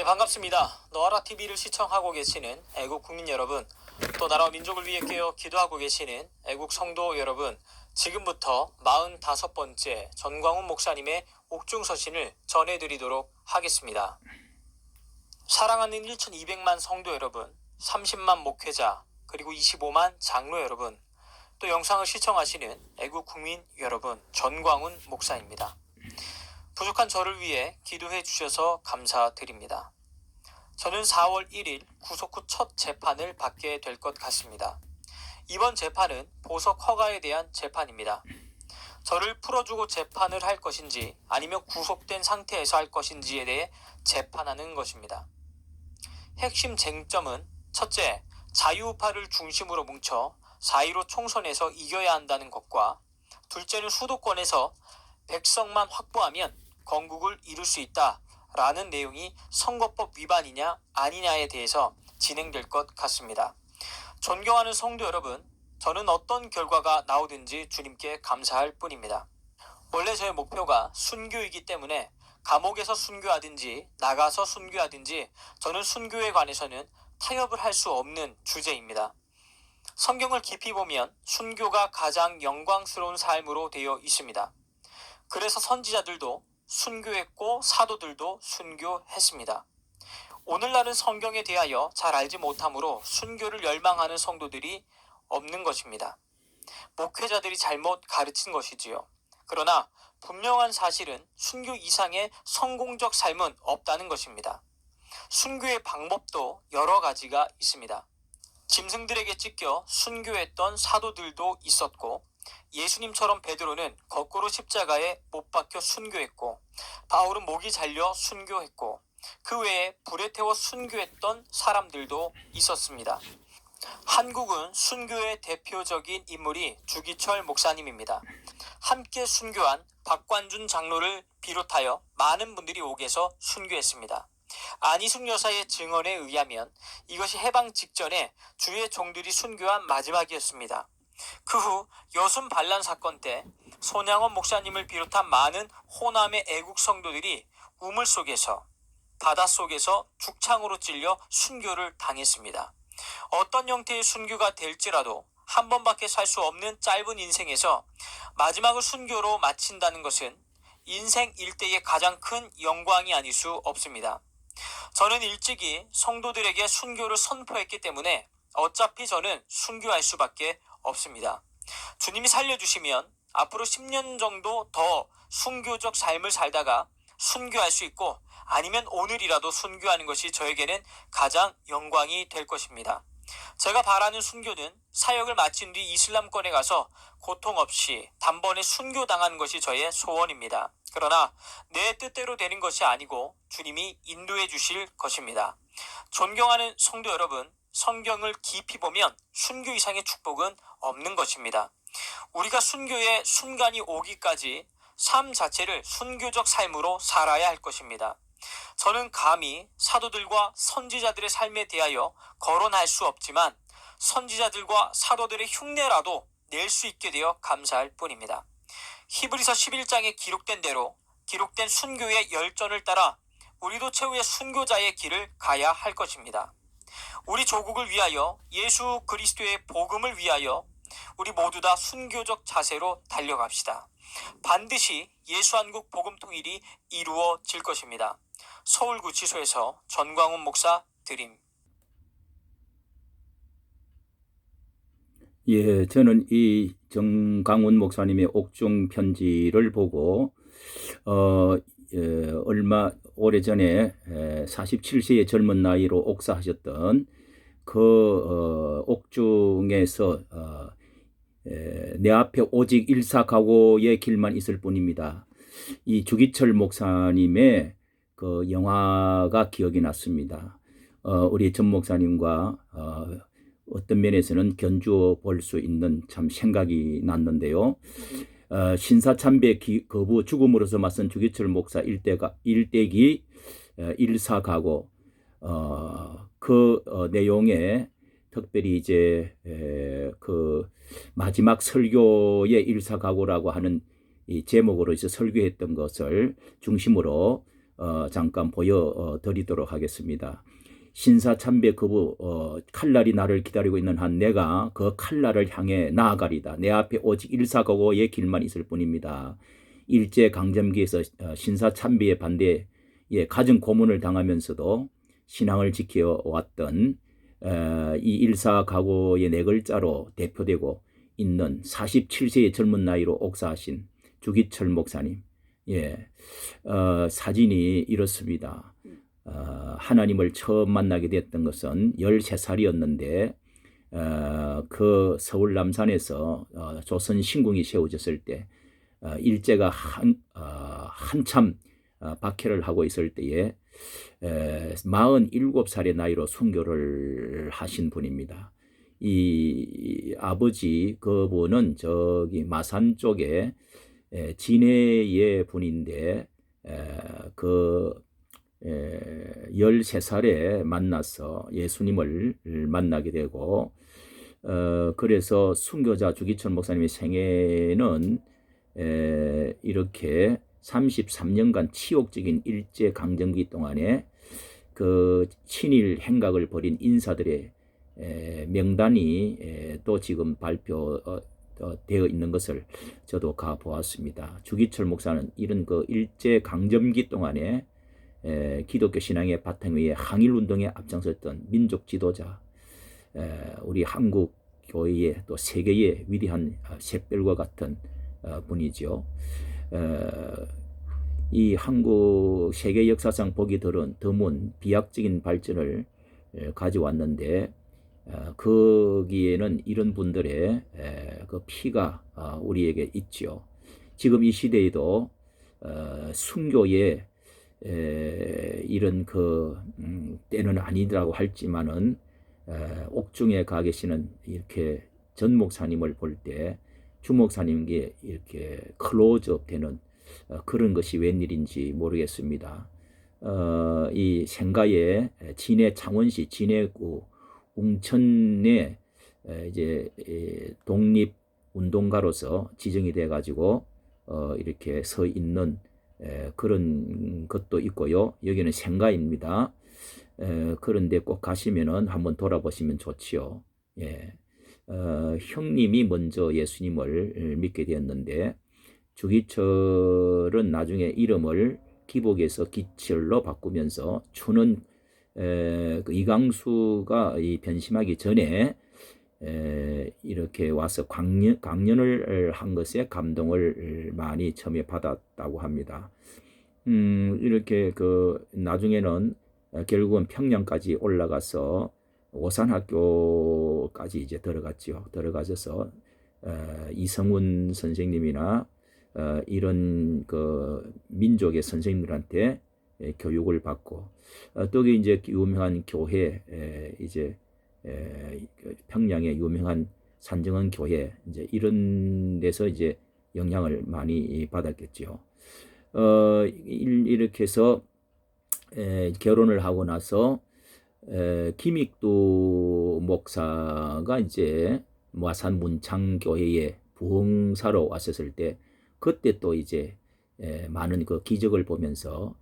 반갑습니다. 너아라TV를 시청하고 계시는 애국 국민 여러분, 또 나라와 민족을 위해 깨어 기도하고 계시는 애국 성도 여러분, 지금부터 45번째 전광훈 목사님의 옥중서신을 전해드리도록 하겠습니다. 사랑하는 1200만 성도 여러분, 30만 목회자, 그리고 25만 장로 여러분, 또 영상을 시청하시는 애국 국민 여러분, 전광훈 목사입니다. 부족한 저를 위해 기도해 주셔서 감사드립니다. 저는 4월 1일 구속 후 첫 재판을 받게 될 것 같습니다. 이번 재판은 보석 허가에 대한 재판입니다. 저를 풀어주고 재판을 할 것인지 아니면 구속된 상태에서 할 것인지에 대해 재판하는 것입니다. 핵심 쟁점은 첫째, 자유우파를 중심으로 뭉쳐 4.15 총선에서 이겨야 한다는 것과 둘째는 수도권에서 백석만 확보하면 건국을 이룰 수 있다라는 내용이 선거법 위반이냐 아니냐에 대해서 진행될 것 같습니다. 존경하는 성도 여러분, 저는 어떤 결과가 나오든지 주님께 감사할 뿐입니다. 원래 저의 목표가 순교이기 때문에 감옥에서 순교하든지 나가서 순교하든지 저는 순교에 관해서는 타협을 할 수 없는 주제입니다. 성경을 깊이 보면 순교가 가장 영광스러운 삶으로 되어 있습니다. 그래서 선지자들도 순교했고 사도들도 순교했습니다. 오늘날은 성경에 대하여 잘 알지 못하므로 순교를 열망하는 성도들이 없는 것입니다. 목회자들이 잘못 가르친 것이지요. 그러나 분명한 사실은 순교 이상의 성공적 삶은 없다는 것입니다. 순교의 방법도 여러 가지가 있습니다. 짐승들에게 찢겨 순교했던 사도들도 있었고, 예수님처럼 베드로는 거꾸로 십자가에 못 박혀 순교했고, 바울은 목이 잘려 순교했고, 그 외에 불에 태워 순교했던 사람들도 있었습니다. 한국은 순교의 대표적인 인물이 주기철 목사님입니다. 함께 순교한 박관준 장로를 비롯하여 많은 분들이 옥에서 순교했습니다. 안희숙 여사의 증언에 의하면 이것이 해방 직전에 주의 종들이 순교한 마지막이었습니다. 그 후 여순 반란 사건 때 손양원 목사님을 비롯한 많은 호남의 애국 성도들이 우물 속에서 바닷속에서 죽창으로 찔려 순교를 당했습니다. 어떤 형태의 순교가 될지라도 한 번밖에 살 수 없는 짧은 인생에서 마지막을 순교로 마친다는 것은 인생 일대의 가장 큰 영광이 아닐 수 없습니다. 저는 일찍이 성도들에게 순교를 선포했기 때문에 어차피 저는 순교할 수밖에 없습니다. 주님이 살려주시면 앞으로 10년 정도 더 순교적 삶을 살다가 순교할 수 있고, 아니면 오늘이라도 순교하는 것이 저에게는 가장 영광이 될 것입니다. 제가 바라는 순교는 사역을 마친 뒤 이슬람권에 가서 고통 없이 단번에 순교당하는 것이 저의 소원입니다. 그러나 내 뜻대로 되는 것이 아니고 주님이 인도해 주실 것입니다. 존경하는 성도 여러분, 성경을 깊이 보면 순교 이상의 축복은 없는 것입니다. 우리가 순교의 순간이 오기까지 삶 자체를 순교적 삶으로 살아야 할 것입니다. 저는 감히 사도들과 선지자들의 삶에 대하여 거론할 수 없지만 선지자들과 사도들의 흉내라도 낼 수 있게 되어 감사할 뿐입니다. 히브리서 11장에 기록된 대로 기록된 순교의 열전을 따라 우리도 최후의 순교자의 길을 가야 할 것입니다. 우리 조국을 위하여, 예수 그리스도의 복음을 위하여 우리 모두 다 순교적 자세로 달려갑시다. 반드시 예수한국 복음 통일이 이루어질 것입니다. 서울구치소에서 전광훈 목사 드림. 예, 저는 이 전광훈 목사님의 옥중 편지를 보고 얼마 오래전에 47세의 젊은 나이로 옥사하셨던 그 옥중에서 내 앞에 오직 일사각오의 길만 있을 뿐입니다. 이 주기철 목사님의 그 영화가 기억이 났습니다. 우리 전 목사님과 어떤 면에서는 견주어 볼 수 있는 참 생각이 났는데요. 신사참배 거부 죽음으로서 맞선 주기철 목사 일대기 일사각오 그 내용에 특별히 이제 그 마지막 설교의 일사각오라고 하는 이 제목으로 이제 설교했던 것을 중심으로 잠깐 보여드리도록 하겠습니다. 신사참배 거부, 칼날이 나를 기다리고 있는 한 내가 그 칼날을 향해 나아가리다. 내 앞에 오직 일사거고의 길만 있을 뿐입니다. 일제강점기에서 신사참배의 반대에 가정 고문을 당하면서도 신앙을 지켜왔던 이 일사각오의 네 글자로 대표되고 있는 47세의 젊은 나이로 옥사하신 주기철 목사님. 사진이 이렇습니다. 하나님을 처음 만나게 됐던 것은 13살이었는데 그 서울 남산에서 조선 신궁이 세워졌을 때 일제가 한참 박해를 하고 있을 때에 47살의 나이로 순교를 하신 분입니다. 이 아버지 그분은 저기 마산 쪽에 진해의 분인데 그 13살에 만나서 예수님을 만나게 되고 그래서 순교자 주기철 목사님의 생애는 이렇게 33년간 치욕적인 일제강점기 동안에 그 친일 행각을 벌인 인사들의 명단이 또 지금 발표되어 있는 것을 저도 가보았습니다. 주기철 목사는 이런 그 일제강점기 동안에 기독교 신앙의 바탕 위에 항일운동에 앞장섰던 민족 지도자, 우리 한국 교회의 또 세계의 위대한 샛별과 같은 분이죠. 이 한국 세계 역사상 보기 드문 비약적인 발전을 가져왔는데 거기에는 이런 분들의 그 피가 우리에게 있죠. 지금 이 시대에도 순교의 이런 그 때는 아니라고 할지만은 옥중에 가 계시는 이렇게 전 목사님을 볼 때 주 목사님께 이렇게 클로즈업 되는 그런 것이 웬일인지 모르겠습니다. 이 생가의 진해 창원시 진해구 웅천에 이제 독립운동가로서 지정이 돼 가지고 이렇게 서 있는 그런 것도 있고요. 여기는 생가입니다. 그런데 꼭 가시면은 한번 돌아보시면 좋지요. 형님이 먼저 예수님을 믿게 되었는데 주기철은 나중에 이름을 기복에서 기철로 바꾸면서 추는 그 이강수가 변심하기 전에 이렇게 와서 강연을 한 것에 감동을 많이 처음에 받았다고 합니다. 이렇게 그 나중에는 결국은 평양까지 올라가서 오산학교까지 이제 들어갔죠. 들어가셔서 이성훈 선생님이나 이런 그 민족의 선생님들한테 교육을 받고 또 이제 유명한 교회 이제 평양의 유명한 산정원 교회 이제 이런 데서 이제 영향을 많이 받았겠죠. 이렇게 해서 결혼을 하고 나서 김익두 목사가 이제 마산 문창교회에 부흥사로 왔었을 때 그때 또 이제 많은 그 기적을 보면서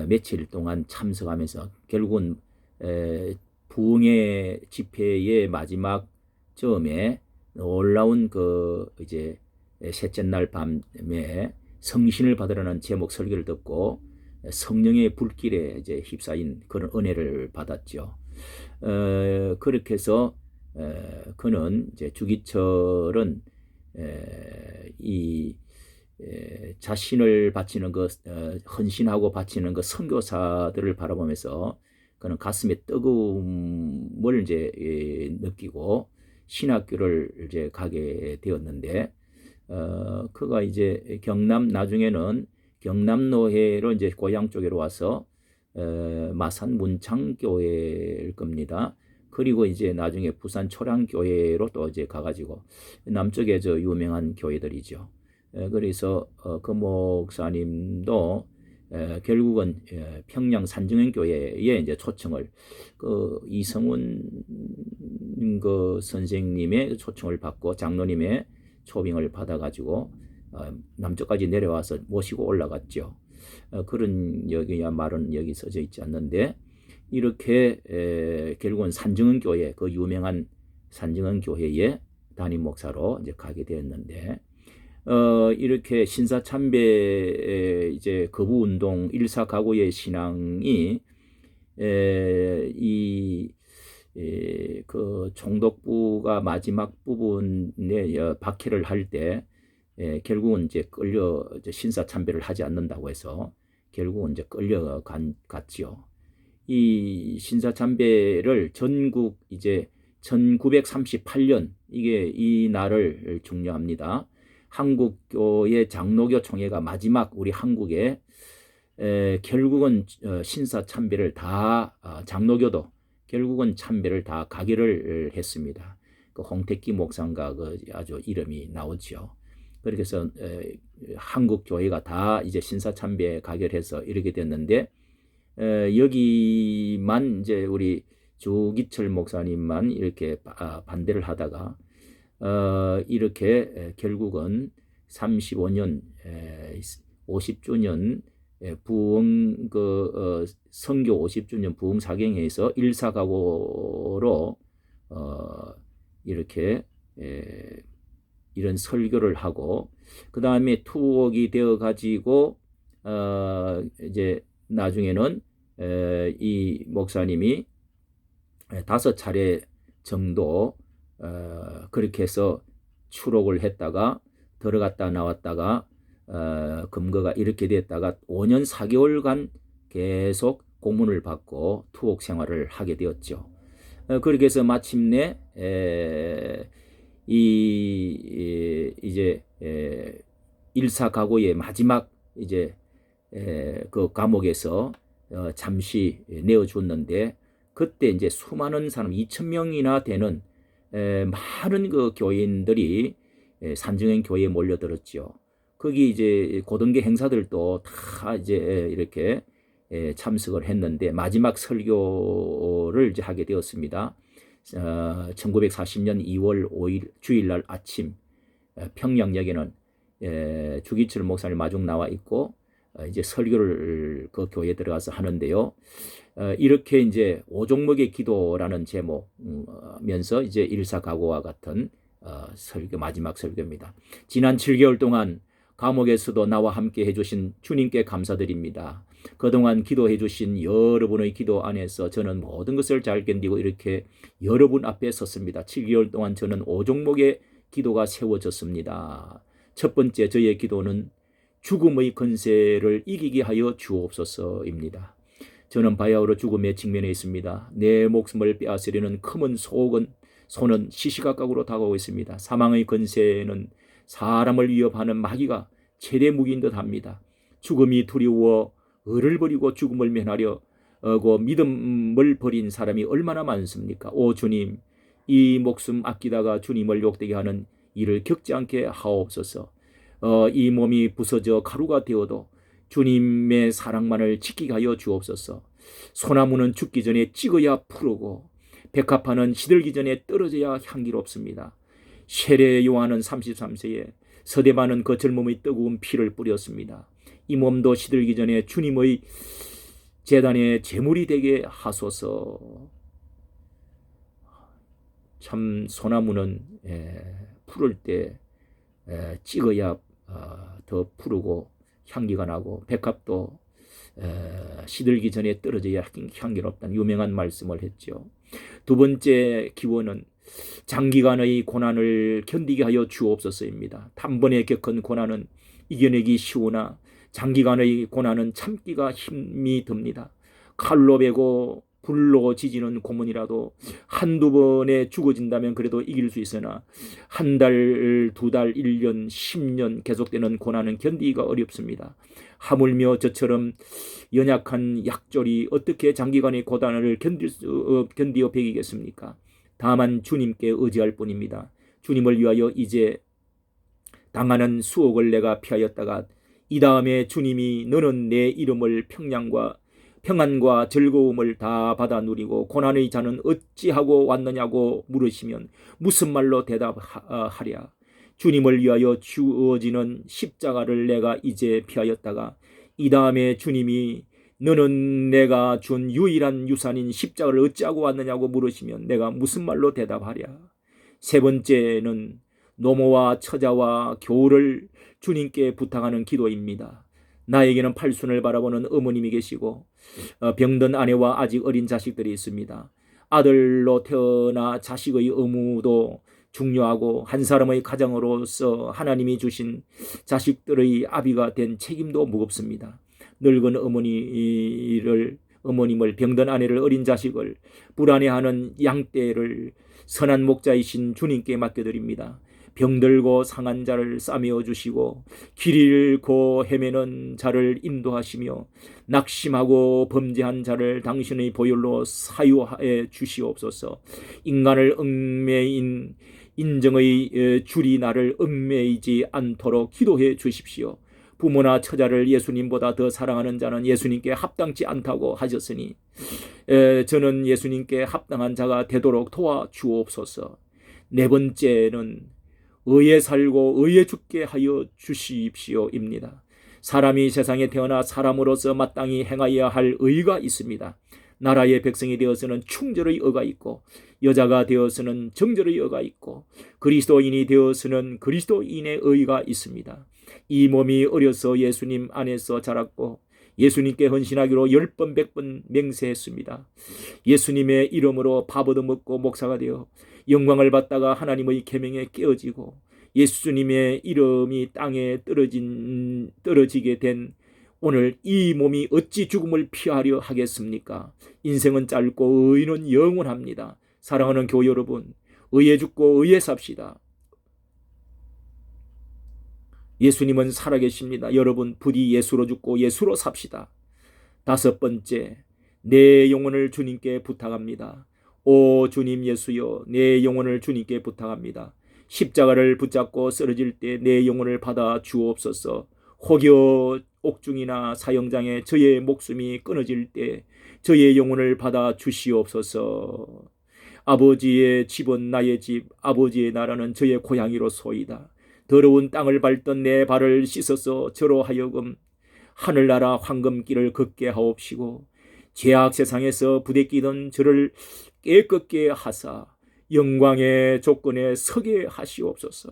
며칠 동안 참석하면서 결국은 부흥의 집회의 마지막 점에 놀라운 그 이제 셋째 날 밤에 성신을 받으라는 제목 설교를 듣고 성령의 불길에 이제 휩싸인 그런 은혜를 받았죠. 그렇게 해서 그는 이제 주기철은 이 자신을 바치는 그 헌신하고 바치는 그 선교사들을 바라보면서 그는 가슴에 뜨거움을 이제 느끼고 신학교를 이제 가게 되었는데 그가 이제 나중에는 경남노회로 이제 고향 쪽으로 와서 마산 문창교회일 겁니다. 그리고 이제 나중에 부산 초량교회로 또 이제 가가지고 남쪽에 저 유명한 교회들이죠. 그래서 그 목사님도 결국은 평양 산정원교회에 이제 초청을 그 이성훈 그 선생님의 초청을 받고 장로님의 초빙을 받아가지고 남쪽까지 내려와서 모시고 올라갔죠. 그런 여기야 말은 여기 써져 있지 않는데 이렇게 결국은 산증언 교회 그 유명한 산증언 교회의 담임 목사로 이제 가게 되었는데 이렇게 신사참배 이제 거부 운동 일사각오의 신앙이 그 총독부가 마지막 부분에 박해를 할 때 결국은 이제 신사참배를 하지 않는다고 해서 결국은 이제 갔지요. 이 신사참배를 전국 이제 1938년 이게 이 날을 중요합니다. 한국교회 장로교 총회가 마지막 우리 한국에 결국은 신사참배를 다 장로교도 결국은 참배를 다 가결을 했습니다. 그 홍택기 목사가 그 아주 이름이 나오죠. 그렇게 해서 한국 교회가 다 이제 신사참배 가결해서 이렇게 됐는데 여기만 이제 우리 주기철 목사님만 이렇게 반대를 하다가 이렇게 결국은 35년 50주년 부흥 선교 50주년 부흥 사경회에서 일사각오로 이렇게 이런 설교를 하고 그 다음에 투옥이 되어 가지고 이제 나중에는 이 목사님이 5차례 정도 그렇게 해서 추록을 했다가 들어갔다 나왔다가 검거가 이렇게 됐다가 5년 4개월간 계속 고문을 받고 투옥 생활을 하게 되었죠. 그렇게 해서 마침내 이제 일사각오의 마지막 이제 그 감옥에서 잠시 내어줬는데 그때 이제 수많은 사람 2,000명이나 되는 많은 그 교인들이 산증언 교회에 몰려들었죠. 거기 이제 고등계 행사들도 다 이제 이렇게 참석을 했는데 마지막 설교를 이제 하게 되었습니다. 1940년 2월 5일 주일날 아침 평양역에는 주기철 목사님 마중 나와 있고 이제 설교를 그 교회에 들어가서 하는데요. 이렇게 이제 오종목의 기도라는 제목면서 이제 일사각오와 같은 설교 마지막 설교입니다. 지난 7개월 동안 감옥에서도 나와 함께 해주신 주님께 감사드립니다. 그동안 기도해 주신 여러분의 기도 안에서 저는 모든 것을 잘 견디고 이렇게 여러분 앞에 섰습니다. 7개월 동안 저는 오종목의 기도가 세워졌습니다. 첫 번째 저의 기도는 죽음의 권세를 이기게 하여 주옵소서입니다. 저는 바야흐로 죽음에 직면해 있습니다. 내 목숨을 빼앗으려는 큼은 손은 시시각각으로 다가오고 있습니다. 사망의 권세는 사람을 위협하는 마귀가 최대 무기인 듯 합니다. 죽음이 두려워 의를 버리고 죽음을 면하려고 믿음을 버린 사람이 얼마나 많습니까? 오 주님, 이 목숨 아끼다가 주님을 욕되게 하는 일을 겪지 않게 하옵소서. 이 몸이 부서져 가루가 되어도 주님의 사랑만을 지키게 하여 주옵소서. 소나무는 죽기 전에 찍어야 푸르고 백합화는 시들기 전에 떨어져야 향기롭습니다. 세례 요한은 33세에 서대반은 그 젊음의 뜨거운 피를 뿌렸습니다. 이 몸도 시들기 전에 주님의 제단의 제물이 되게 하소서. 참 소나무는 푸를 때 찍어야 더 푸르고 향기가 나고 백합도 시들기 전에 떨어져야 향기롭다는 유명한 말씀을 했죠. 두 번째 기원은 장기간의 고난을 견디게 하여 주옵소서입니다. 단번에 겪은 고난은 이겨내기 쉬우나 장기간의 고난은 참기가 힘이 듭니다. 칼로 베고 불로 지지는 고문이라도 한두 번에 죽어진다면 그래도 이길 수 있으나 한 달, 두 달, 1년, 10년 계속되는 고난은 견디기가 어렵습니다. 하물며 저처럼 연약한 약졸이 어떻게 장기간의 고난을 견디어 배기겠습니까? 다만 주님께 의지할 뿐입니다. 주님을 위하여 이제 당하는 수옥을 내가 피하였다가 이 다음에 주님이 너는 내 이름을 평안과 즐거움을 다 받아 누리고 고난의 자는 어찌하고 왔느냐고 물으시면 무슨 말로 대답하랴. 주님을 위하여 주어지는 십자가를 내가 이제 피하였다가 이 다음에 주님이 너는 내가 준 유일한 유산인 십자가를 어찌하고 왔느냐고 물으시면 내가 무슨 말로 대답하랴. 세 번째는 노모와 처자와 교우를 주님께 부탁하는 기도입니다. 나에게는 팔순을 바라보는 어머님이 계시고 병든 아내와 아직 어린 자식들이 있습니다. 아들로 태어나 자식의 의무도 중요하고 한 사람의 가장으로서 하나님이 주신 자식들의 아비가 된 책임도 무겁습니다. 늙은 어머님을 병든 아내를 어린 자식을 불안해하는 양떼를 선한 목자이신 주님께 맡겨드립니다. 병들고 상한 자를 싸매어 주시고 길 잃고 헤매는 자를 인도하시며 낙심하고 범죄한 자를 당신의 보혈로 사유하여 주시옵소서. 인간을 얽매인 인정의 줄이 나를 얽매이지 않도록 기도해 주십시오. 부모나 처자를 예수님보다 더 사랑하는 자는 예수님께 합당치 않다고 하셨으니 저는 예수님께 합당한 자가 되도록 도와주옵소서. 네 번째는 의에 살고 의에 죽게 하여 주십시오입니다. 사람이 세상에 태어나 사람으로서 마땅히 행하여야 할 의가 있습니다. 나라의 백성이 되어서는 충절의 의가 있고 여자가 되어서는 정절의 의가 있고 그리스도인이 되어서는 그리스도인의 의가 있습니다. 이 몸이 어려서 예수님 안에서 자랐고 예수님께 헌신하기로 10번 100번 맹세했습니다. 예수님의 이름으로 밥 얻어먹고 목사가 되어 영광을 받다가 하나님의 계명에 깨어지고 예수님의 이름이 땅에 떨어지게 된 오늘 이 몸이 어찌 죽음을 피하려 하겠습니까? 인생은 짧고 의는 영원합니다. 사랑하는 교회 여러분, 의에 죽고 의에 삽시다. 예수님은 살아계십니다. 여러분 부디 예수로 죽고 예수로 삽시다. 다섯 번째, 내 영혼을 주님께 부탁합니다. 오 주님 예수여, 내 영혼을 주님께 부탁합니다. 십자가를 붙잡고 쓰러질 때 내 영혼을 받아 주옵소서. 혹여 옥중이나 사형장에 저의 목숨이 끊어질 때 저의 영혼을 받아 주시옵소서. 아버지의 집은 나의 집, 아버지의 나라는 저의 고향이로소이다. 더러운 땅을 밟던 내 발을 씻어서 저로 하여금 하늘나라 황금길을 걷게 하옵시고 죄악 세상에서 부대끼던 저를 깨끗게 하사 영광의 조건에 서게 하시옵소서.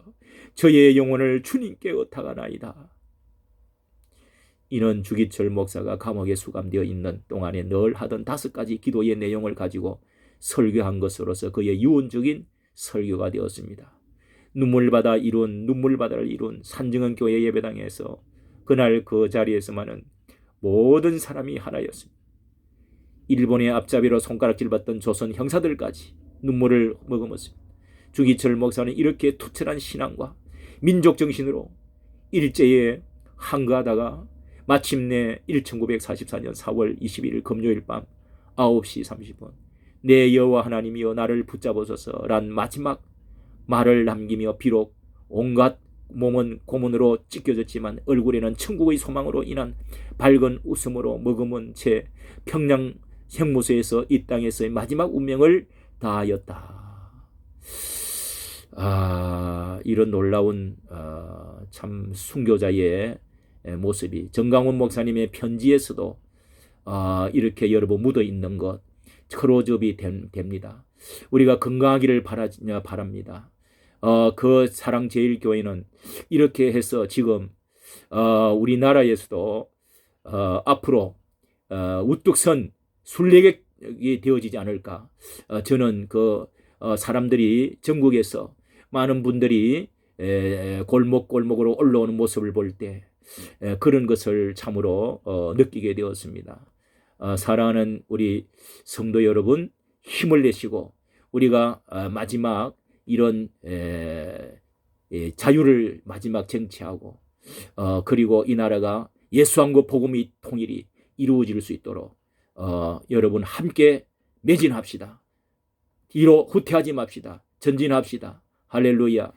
저의 영혼을 주님께 의탁하나이다. 이는 주기철 목사가 감옥에 수감되어 있는 동안에 늘 하던 5가지 기도의 내용을 가지고 설교한 것으로서 그의 유언적인 설교가 되었습니다. 눈물바다를 이룬 산증언 교회 예배당에서 그날 그 자리에서만은 모든 사람이 하나였습니다. 일본의 앞잡이로 손가락질 받던 조선 형사들까지 눈물을 머금었습니다. 주기철 목사는 이렇게 투철한 신앙과 민족 정신으로 일제에 항거하다가 마침내 1944년 4월 21일 금요일 밤 9시 30분 내 여호와 하나님이여 나를 붙잡으소서란 마지막 말을 남기며 비록 온갖 몸은 고문으로 찢겨졌지만 얼굴에는 천국의 소망으로 인한 밝은 웃음으로 머금은 채 평양 형무소에서 이 땅에서의 마지막 운명을 다하였다. 이런 놀라운 참 순교자의 모습이 정강훈 목사님의 편지에서도 이렇게 여러분 묻어 있는 것 크로즈업이 됩니다. 우리가 건강하기를 바랍니다. 그 사랑제일교회는 이렇게 해서 지금 우리나라에서도 앞으로 우뚝 선 순례객이 되어지지 않을까. 저는 그 사람들이 전국에서 많은 분들이 골목골목으로 올라오는 모습을 볼 때 그런 것을 참으로 느끼게 되었습니다. 사랑하는 우리 성도 여러분, 힘을 내시고 우리가 마지막 이런 자유를 마지막 쟁취하고 그리고 이 나라가 예수함과 복음의 통일이 이루어질 수 있도록 여러분 함께 매진합시다. 뒤로 후퇴하지 맙시다. 전진합시다. 할렐루야.